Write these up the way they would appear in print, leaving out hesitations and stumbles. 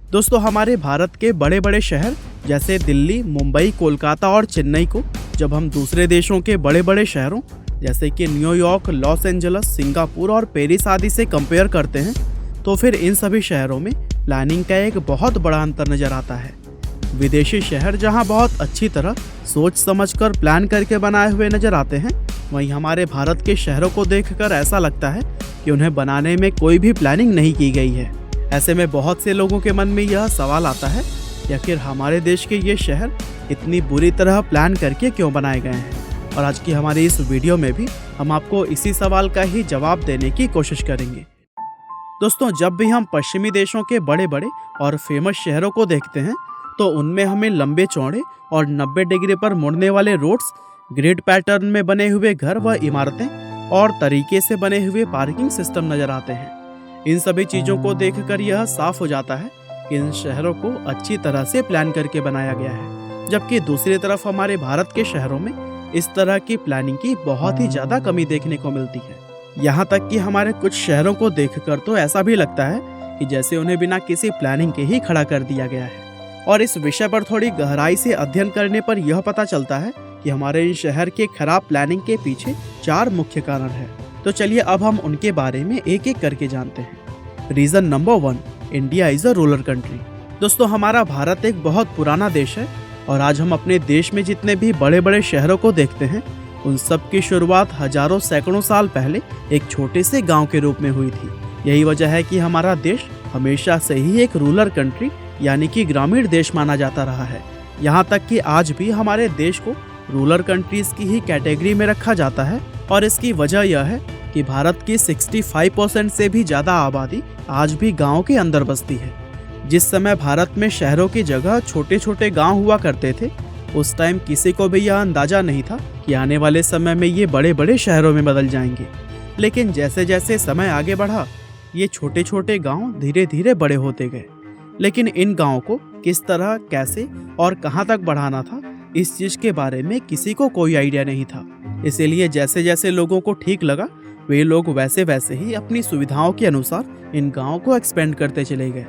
दोस्तों हमारे भारत के बड़े बड़े शहर जैसे दिल्ली, मुंबई, कोलकाता और चेन्नई को जब हम दूसरे देशों के बड़े बड़े शहरों जैसे कि न्यूयॉर्क, लॉस एंजल्स, सिंगापुर और पेरिस आदि से कंपेयर करते हैं तो फिर इन सभी शहरों में प्लानिंग का एक बहुत बड़ा अंतर नजर आता है। विदेशी शहर जहां बहुत अच्छी तरह सोच समझकर प्लान करके बनाए हुए नजर आते हैं, वहीं हमारे भारत के शहरों को देखकर ऐसा लगता है कि उन्हें बनाने में कोई भी प्लानिंग नहीं की गई है। ऐसे में बहुत से लोगों के मन में यह सवाल आता है कि आखिर हमारे देश के ये शहर इतनी बुरी तरह प्लान करके क्यों बनाए गए हैं। और आज की हमारी इस वीडियो में भी हम आपको इसी सवाल का ही जवाब देने की कोशिश करेंगे। दोस्तों जब भी हम पश्चिमी देशों के बड़े बड़े और फेमस शहरों को देखते हैं तो उनमें हमें लंबे चौड़े और 90 डिग्री पर मुड़ने वाले रोड्स, ग्रिड पैटर्न में बने हुए घर व इमारतें और तरीके से बने हुए पार्किंग सिस्टम नजर आते हैं। इन सभी चीजों को देखकर यह साफ हो जाता है कि इन शहरों को अच्छी तरह से प्लान करके बनाया गया है, जबकि दूसरी तरफ हमारे भारत के शहरों में इस तरह की प्लानिंग की बहुत ही ज्यादा कमी देखने को मिलती है। यहाँ तक कि हमारे कुछ शहरों को देखकर तो ऐसा भी लगता है कि जैसे उन्हें बिना किसी प्लानिंग के ही खड़ा कर दिया गया है। और इस विषय पर थोड़ी गहराई से अध्ययन करने पर यह पता चलता है कि हमारे इन शहर के खराब प्लानिंग के पीछे 4 मुख्य कारण है। तो चलिए अब हम उनके बारे में एक एक करके जानते हैं। Reason number 1, India is a rural country. दोस्तों हमारा भारत एक बहुत पुराना देश है और आज हम अपने देश में जितने भी बड़े बड़े शहरों को देखते हैं उन सब की शुरुआत हजारों सैकड़ों साल पहले एक छोटे से गांव के रूप में हुई थी। यही वजह है कि हमारा देश हमेशा से ही एक रूरल कंट्री यानी कि ग्रामीण देश माना जाता रहा है। यहाँ तक कि आज भी हमारे देश को रूरल कंट्रीज की ही कैटेगरी में रखा जाता है और इसकी वजह यह है कि भारत की 65% से भी ज़्यादा आबादी आज भी गाँव के अंदर बसती है। जिस समय भारत में शहरों की जगह छोटे छोटे गांव हुआ करते थे उस टाइम किसी को भी यह अंदाजा नहीं था कि आने वाले समय में ये बड़े बड़े शहरों में बदल जाएंगे। लेकिन जैसे जैसे समय आगे बढ़ा ये छोटे छोटे गांव धीरे धीरे बड़े होते गए। लेकिन इन गांवों को किस तरह, कैसे और कहां तक बढ़ाना था इस चीज के बारे में किसी को कोई आइडिया नहीं था। इसीलिए जैसे जैसे लोगों को ठीक लगा वे लोग वैसे वैसे ही अपनी सुविधाओं के अनुसार इन गाँवों को एक्सपेंड करते चले गए।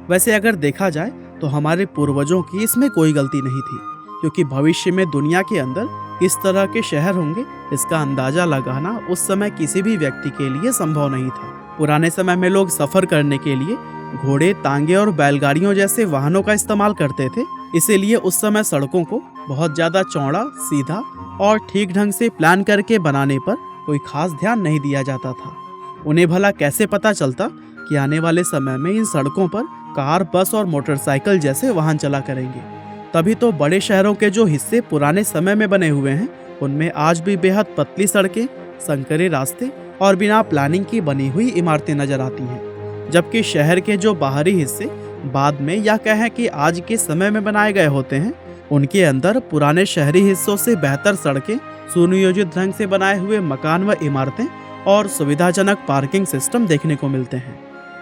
वैसे अगर देखा जाए तो हमारे पूर्वजों की इसमें कोई गलती नहीं थी, क्योंकि भविष्य में दुनिया के अंदर किस तरह के शहर होंगे इसका अंदाजा लगाना उस समय किसी भी व्यक्ति के लिए संभव नहीं था। पुराने समय में लोग सफर करने के लिए घोड़े, तांगे और बैलगाड़ियों जैसे वाहनों का इस्तेमाल करते थे। इसीलिए उस समय सड़कों को बहुत ज्यादा चौड़ा, सीधा और ठीक ढंग से प्लान करके बनाने पर कोई खास ध्यान नहीं दिया जाता था। उन्हें भला कैसे पता चलता कि आने वाले समय में इन सड़कों पर कार, बस और मोटरसाइकिल जैसे वाहन चला करेंगे। तभी तो बड़े शहरों के जो हिस्से पुराने समय में बने हुए हैं उनमें आज भी बेहद पतली सड़कें, संकरे रास्ते और बिना प्लानिंग की बनी हुई इमारतें नजर आती हैं। जबकि शहर के जो बाहरी हिस्से बाद में या कहें कि आज के समय में बनाए गए होते हैं उनके अंदर पुराने शहरी हिस्सों से बेहतर सड़कें, सुनियोजित ढंग से बनाए हुए मकान व इमारतें और सुविधाजनक पार्किंग सिस्टम देखने को मिलते हैं।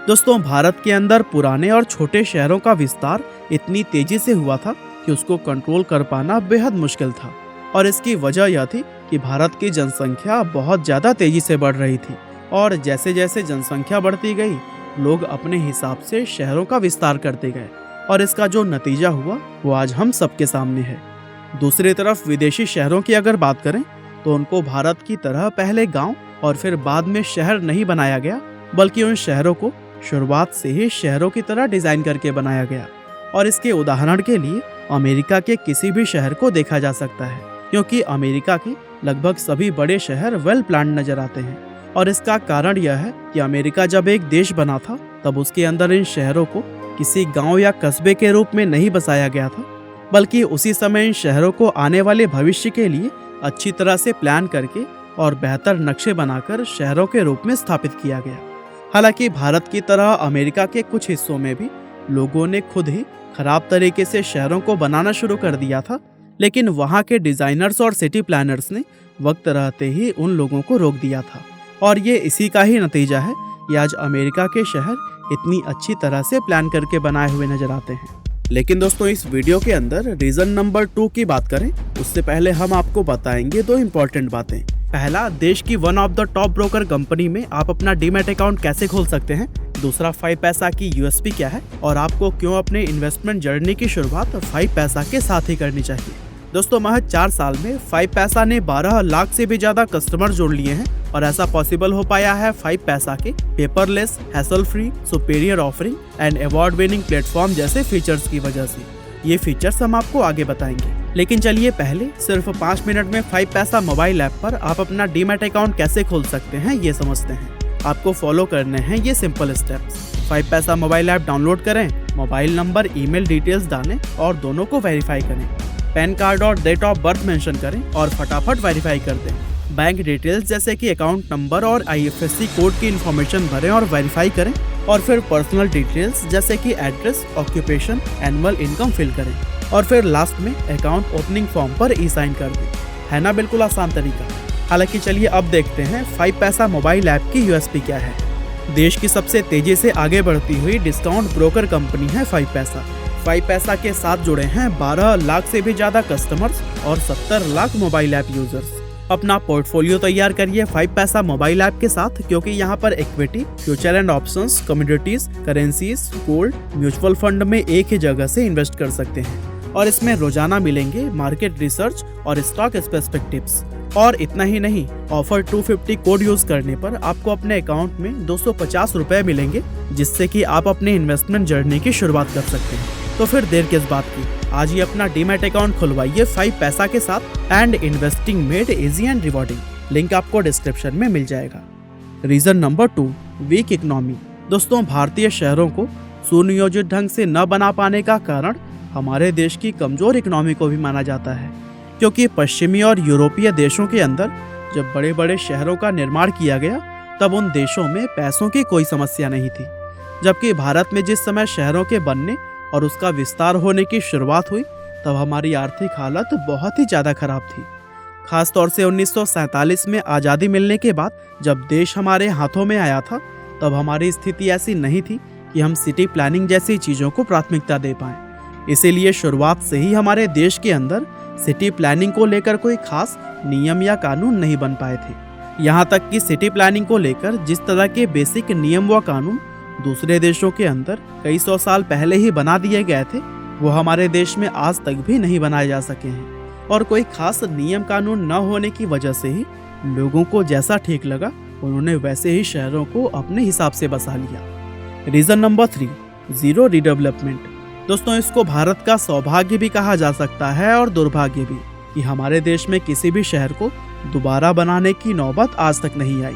दोस्तों भारत के अंदर पुराने और छोटे शहरों का विस्तार इतनी तेजी से हुआ था कि उसको कंट्रोल कर पाना बेहद मुश्किल था। और इसकी वजह यह थी कि भारत की जनसंख्या बहुत ज़्यादा तेजी से बढ़ रही थी और जैसे जैसे जनसंख्या बढ़ती गई लोग अपने हिसाब से शहरों का विस्तार करते गए और इसका जो नतीजा हुआ वो आज हम सबके सामने है। दूसरी तरफ विदेशी शहरों की अगर बात करें तो उनको भारत की तरह पहले गाँव और फिर बाद में शहर नहीं बनाया गया, बल्कि उन शहरों को शुरुआत से ही शहरों की तरह डिजाइन करके बनाया गया। और इसके उदाहरण के लिए अमेरिका के किसी भी शहर को देखा जा सकता है, क्योंकि अमेरिका के लगभग सभी बड़े शहर वेल प्लान्ड नजर आते हैं। और इसका कारण यह है कि अमेरिका जब एक देश बना था तब उसके अंदर इन शहरों को किसी गांव या कस्बे के रूप में नहीं बसाया गया था, बल्कि उसी समय इन शहरों को आने वाले भविष्य के लिए अच्छी तरह से प्लान करके और बेहतर नक्शे बनाकर शहरों के रूप में स्थापित किया गया। हालांकि भारत की तरह अमेरिका के कुछ हिस्सों में भी लोगों ने खुद ही खराब तरीके से शहरों को बनाना शुरू कर दिया था, लेकिन वहाँ के डिजाइनर्स और सिटी प्लानर्स ने वक्त रहते ही उन लोगों को रोक दिया था। और ये इसी का ही नतीजा है कि आज अमेरिका के शहर इतनी अच्छी तरह से प्लान करके बनाए हुए नजर आते हैं। लेकिन दोस्तों इस वीडियो के अंदर रीजन नंबर 2 की बात करें उससे पहले हम आपको बताएंगे 2 इम्पोर्टेंट बातें। पहला, देश की one of the top broker company में आप अपना डीमैट अकाउंट कैसे खोल सकते हैं दूसरा 5 पैसा की यूएसपी क्या है और आपको क्यों अपने इन्वेस्टमेंट जर्नी की शुरुआत 5 पैसा के साथ ही करनी चाहिए। दोस्तों, महज 4 साल में 5 पैसा ने 12 लाख से भी ज्यादा कस्टमर जोड़ लिए हैं और ऐसा पॉसिबल हो पाया है 5 पैसा के paperless, hassle free, superior offering and award winning platform जैसे फीचर्स की वजह से। ये फीचर्स हम आपको आगे बताएंगे, लेकिन चलिए पहले सिर्फ 5 मिनट में 5 पैसा मोबाइल ऐप पर आप अपना डीमैट अकाउंट कैसे खोल सकते हैं ये समझते हैं। आपको फॉलो करने हैं ये सिंपल स्टेप्स। 5 पैसा मोबाइल ऐप डाउनलोड करें, मोबाइल नंबर, ईमेल डिटेल्स डालें और दोनों को वेरीफाई करें। पैन कार्ड और डेट ऑफ बर्थ मेंशन करें और फटाफट वेरीफाई कर दें। बैंक डिटेल्स जैसे कि अकाउंट नंबर और IFSC कोड की इंफॉर्मेशन भरें और वेरीफाई करें और फिर पर्सनल डिटेल्स जैसे कि address, occupation, annual income fill करें और फिर लास्ट में अकाउंट ओपनिंग फॉर्म पर ई-साइन कर दें। है ना बिल्कुल आसान तरीका। हालांकि चलिए अब देखते हैं 5 पैसा मोबाइल ऐप की यूएसपी क्या है। देश की सबसे तेजी से आगे बढ़ती हुई डिस्काउंट ब्रोकर कंपनी है 5 पैसा। 5 पैसा के साथ जुड़े हैं 12 लाख से भी ज्यादा कस्टमर्स और 70 लाख मोबाइल ऐप यूजर्स। अपना पोर्टफोलियो तैयार करिए 5 पैसा मोबाइल ऐप के साथ, क्योंकि यहाँ पर equity, future and options, commodities, currencies, gold, mutual fund में एक ही जगह से इन्वेस्ट कर सकते हैं और इसमें रोजाना मिलेंगे मार्केट रिसर्च और स्टॉक स्पेसिफिक टिप्स। और इतना ही नहीं, ऑफर 250 कोड यूज करने पर आपको अपने अकाउंट में 250 रुपए मिलेंगे, जिससे कि आप अपने इन्वेस्टमेंट जर्नी की शुरुआत कर सकते हैं। तो फिर देर किस बात की, आज ही अपना डीमैट अकाउंट खुलवाइए 5 पैसा के साथ and investing made easy and rewarding. Link आपको डिस्क्रिप्शन में मिल जाएगा। Reason number 2, weak economy. दोस्तों, भारतीय शहरों को सुनियोजित ढंग से न बना पाने का कारण हमारे देश की कमजोर इकोनॉमी को भी माना जाता है, क्योंकि पश्चिमी और यूरोपीय देशों के अंदर जब बड़े बड़े शहरों का निर्माण किया गया तब उन देशों में पैसों की कोई समस्या नहीं थी, जबकि भारत में जिस समय शहरों के बनने और उसका विस्तार होने की शुरुआत हुई तब हमारी आर्थिक हालत बहुत ही ज़्यादा खराब थी। खास तौर से 1947 में आज़ादी मिलने के बाद जब देश हमारे हाथों में आया था तब हमारी स्थिति ऐसी नहीं थी कि हम सिटी प्लानिंग जैसी चीज़ों को प्राथमिकता दे पाएं। इसीलिए शुरुआत से ही हमारे देश के अंदर सिटी प्लानिंग को लेकर कोई खास नियम या कानून नहीं बन पाए थे। यहाँ तक कि सिटी प्लानिंग को लेकर जिस तरह के बेसिक नियम व कानून दूसरे देशों के अंदर कई 100 साल पहले ही बना दिए गए थे, वो हमारे देश में आज तक भी नहीं बनाए जा सके हैं। और कोई खास नियम कानून न होने की वजह से ही लोगों को जैसा ठीक लगा उन्होंने वैसे ही शहरों को अपने हिसाब से बसा लिया। Reason number 3, zero redevelopment. दोस्तों, इसको भारत का सौभाग्य भी कहा जा सकता है और दुर्भाग्य भी कि हमारे देश में किसी भी शहर को दोबारा बनाने की नौबत आज तक नहीं आई।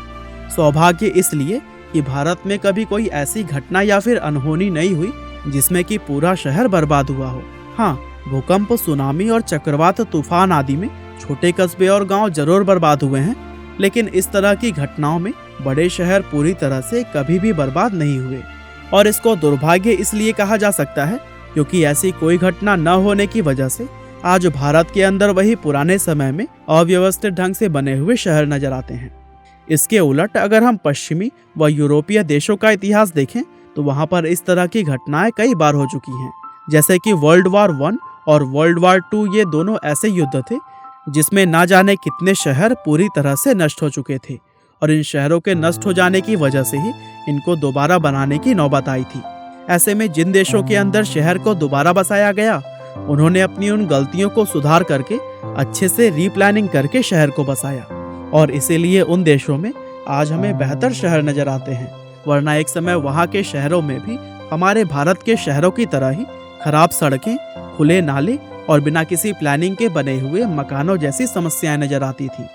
सौभाग्य इसलिए कि भारत में कभी कोई ऐसी घटना या फिर अनहोनी नहीं हुई जिसमें कि पूरा शहर बर्बाद हुआ हो। हाँ, भूकंप, सुनामी और चक्रवात तूफान आदि में छोटे कस्बे और गांव जरूर बर्बाद हुए हैं, लेकिन इस तरह की घटनाओं में बड़े शहर पूरी तरह से कभी भी बर्बाद नहीं हुए। और इसको दुर्भाग्य इसलिए कहा जा सकता है क्योंकि ऐसी कोई घटना न होने की वजह से आज भारत के अंदर वही पुराने समय में अव्यवस्थित ढंग से बने हुए शहर नजर आते हैं। इसके उलट अगर हम पश्चिमी व यूरोपीय देशों का इतिहास देखें तो वहां पर इस तरह की घटनाएं कई बार हो चुकी हैं, जैसे कि वर्ल्ड वार 1 और वर्ल्ड वार 2। ये दोनों ऐसे युद्ध थे जिसमें ना जाने कितने शहर पूरी तरह से नष्ट हो चुके थे और इन शहरों के नष्ट हो जाने की वजह से ही इनको दोबारा बनाने की नौबत आई थी। ऐसे में जिन देशों के अंदर शहर को दोबारा बसाया गया उन्होंने अपनी उन गलतियों को सुधार करके अच्छे से रीप्लानिंग करके शहर को बसाया और इसीलिए उन देशों में आज हमें बेहतर शहर नजर आते हैं, वरना एक समय वहाँ के शहरों में भी हमारे भारत के शहरों की तरह ही खराब सड़कें, खुले नाले और बिना किसी प्लानिंग के बने हुए मकानों जैसी समस्याएं नजर आती थी।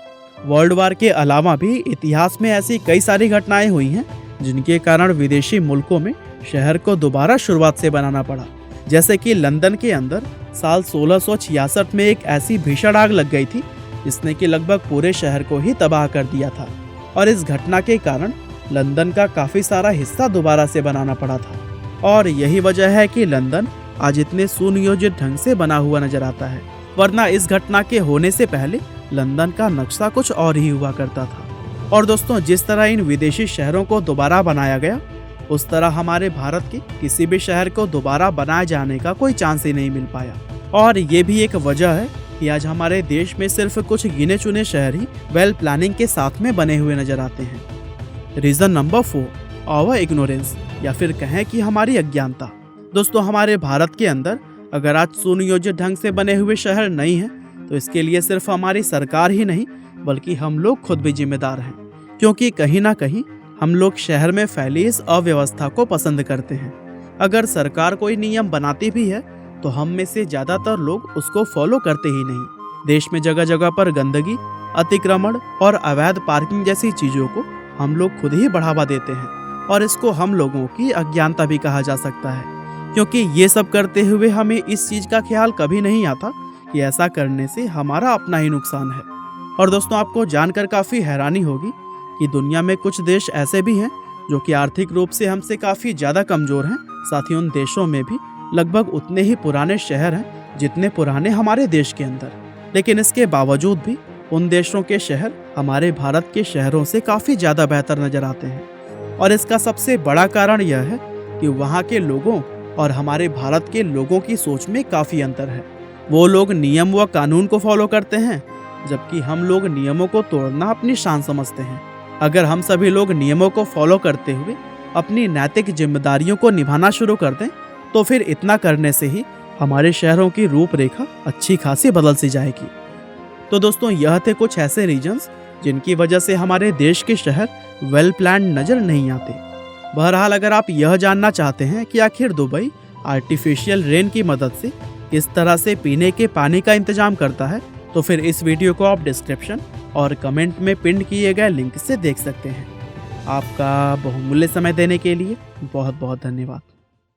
वर्ल्ड वार के अलावा भी इतिहास में ऐसी कई सारी घटनाएं हुई हैं जिनके कारण विदेशी मुल्कों में शहर को दोबारा शुरुआत से बनाना पड़ा। जैसे कि लंदन के अंदर साल 1666 में एक ऐसी भीषण आग लग गई थी जिसने कि लगभग पूरे शहर को ही तबाह कर दिया था और इस घटना के कारण लंदन का काफी सारा हिस्सा दोबारा से बनाना पड़ा था। और यही वजह है कि लंदन आज इतने सुनियोजित ढंग से बना हुआ नजर आता है, वरना इस घटना के होने से पहले लंदन का नक्शा कुछ और ही हुआ करता था। और दोस्तों, जिस तरह इन विदेशी शहरों को दोबारा बनाया गया उस तरह हमारे भारत के किसी भी शहर को दोबारा बनाए जाने का कोई चांस ही नहीं मिल पाया। और ये भी एक वजह है कि आज हमारे देश में सिर्फ कुछ गिने चुने शहर ही वेल प्लानिंग के साथ में बने हुए नजर आते हैं। रीजन नंबर 4, आवर इग्नोरेंस या फिर कहें कि हमारी अज्ञानता। दोस्तों, हमारे भारत के अंदर अगर आज सुनियोजित ढंग से बने हुए शहर नहीं हैं तो इसके लिए सिर्फ हमारी सरकार ही नहीं बल्कि हम लोग खुद भी जिम्मेदार हैं, क्योंकि कहीं ना कहीं हम लोग शहर में फैली इस अव्यवस्था को पसंद करते हैं। अगर सरकार कोई नियम बनाती भी है तो हम में से ज़्यादातर लोग उसको फॉलो करते ही नहीं। देश में जगह जगह पर गंदगी, अतिक्रमण और अवैध पार्किंग जैसी चीज़ों को हम लोग खुद ही बढ़ावा देते हैं और इसको हम लोगों की अज्ञानता भी कहा जा सकता है, क्योंकि ये सब करते हुए हमें इस चीज़ का ख्याल कभी नहीं आता कि ऐसा करने से हमारा अपना ही नुकसान है। और दोस्तों, आपको जानकर काफ़ी हैरानी होगी कि दुनिया में कुछ देश ऐसे भी हैं जो कि आर्थिक रूप से हमसे काफ़ी ज़्यादा कमज़ोर हैं। साथ ही उन देशों में भी लगभग उतने ही पुराने शहर हैं जितने पुराने हमारे देश के अंदर, लेकिन इसके बावजूद भी उन देशों के शहर हमारे भारत के शहरों से काफ़ी ज़्यादा बेहतर नज़र आते हैं। और इसका सबसे बड़ा कारण यह है कि वहाँ के लोगों और हमारे भारत के लोगों की सोच में काफ़ी अंतर है। वो लोग नियम व कानून को फॉलो करते हैं जबकि हम लोग नियमों को तोड़ना अपनी शान समझते हैं। अगर हम सभी लोग नियमों को फॉलो करते हुए अपनी नैतिक जिम्मेदारियों को निभाना शुरू कर दें तो फिर इतना करने से ही हमारे शहरों की रूपरेखा अच्छी खासी बदल सी जाएगी। तो दोस्तों, यह थे कुछ ऐसे रीजंस जिनकी वजह से हमारे देश के शहर वेल प्लान्ड नज़र नहीं आते। बहरहाल, अगर आप यह जानना चाहते हैं कि आखिर दुबई आर्टिफिशियल रेन की मदद से किस तरह से पीने के पानी का इंतजाम करता है तो फिर इस वीडियो को आप डिस्क्रिप्शन और कमेंट में पिन किए गए लिंक से देख सकते हैं। आपका बहुमूल्य समय देने के लिए बहुत बहुत धन्यवाद।